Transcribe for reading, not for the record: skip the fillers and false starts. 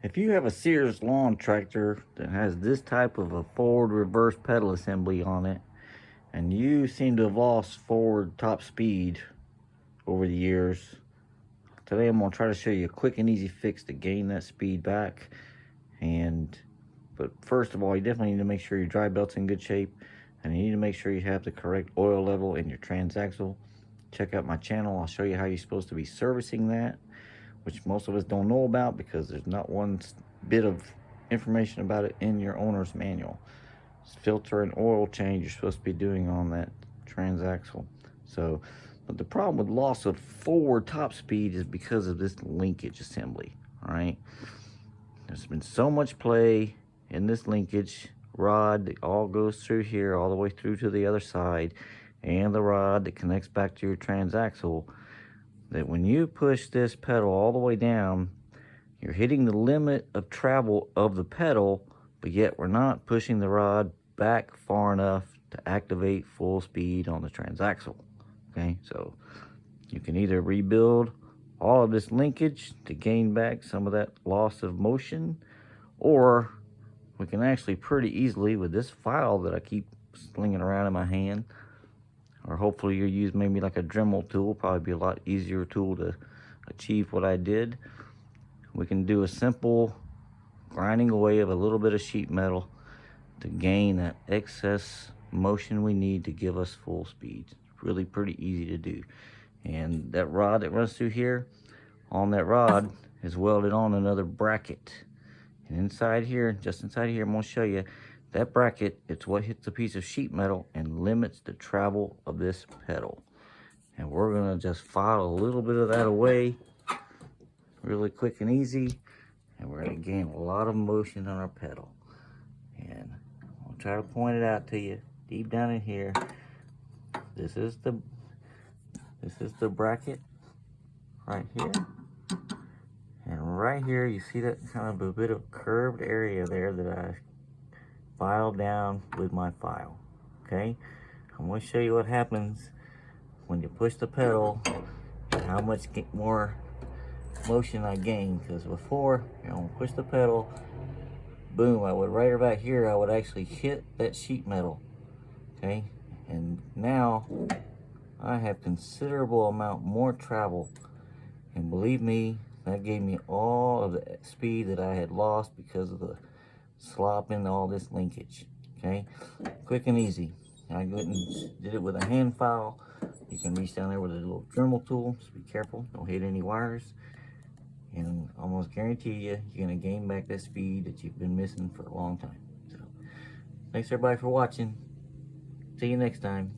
If you have a Sears lawn tractor that has this type of a forward reverse pedal assembly on it, and you seem to have lost forward top speed over the years, today I'm going to try to show you a quick and easy fix to gain that speed back. But first of all, you definitely need to make sure your dry belt's in good shape, and you need to make sure you have the correct oil level in your transaxle. Check out my channel. I'll show you how you're supposed to be servicing that, which most of us don't know about because there's not one bit of information about it in your owner's manual. It's filter and oil change you're supposed to be doing on that transaxle. But the problem with loss of forward top speed is because of this linkage assembly. All right, there's been so much play in this linkage rod that all goes through here all the way through to the other side, and the rod that connects back to your transaxle, that when you push this pedal all the way down, you're hitting the limit of travel of the pedal, but yet we're not pushing the rod back far enough to activate full speed on the transaxle. Okay, so you can either rebuild all of this linkage to gain back some of that loss of motion, or we can actually pretty easily, with this file that I keep slinging around in my hand, or hopefully you use maybe like a Dremel tool, probably be a lot easier tool to achieve what I did. We can do a simple grinding away of a little bit of sheet metal to gain that excess motion we need to give us full speed. It's really pretty easy to do. And that rod that runs through here, on that rod is welded on another bracket. And inside here, just inside here, I'm going to show you that bracket. It's what hits a piece of sheet metal and limits the travel of this pedal. And we're going to just file a little bit of that away really quick and easy, and we're going to gain a lot of motion on our pedal. And I'll try to point it out to you deep down in here. This is the bracket right here. And right here, you see that kind of a bit of curved area there that I filed down with my file. Okay, I'm going to show you what happens when you push the pedal and how much more motion I gain. Because before, push the pedal, boom, I would right about here, I would actually hit that sheet metal. Okay, and now I have considerable amount more travel, and believe me, that gave me all of the speed that I had lost because of the slop in all this linkage. Okay, quick and easy. I went and did it with a hand file. You can reach down there with a little Dremel tool. Just be careful, don't hit any wires. And almost guarantee you're gonna gain back that speed that you've been missing for a long time. So, thanks everybody for watching. See you next time.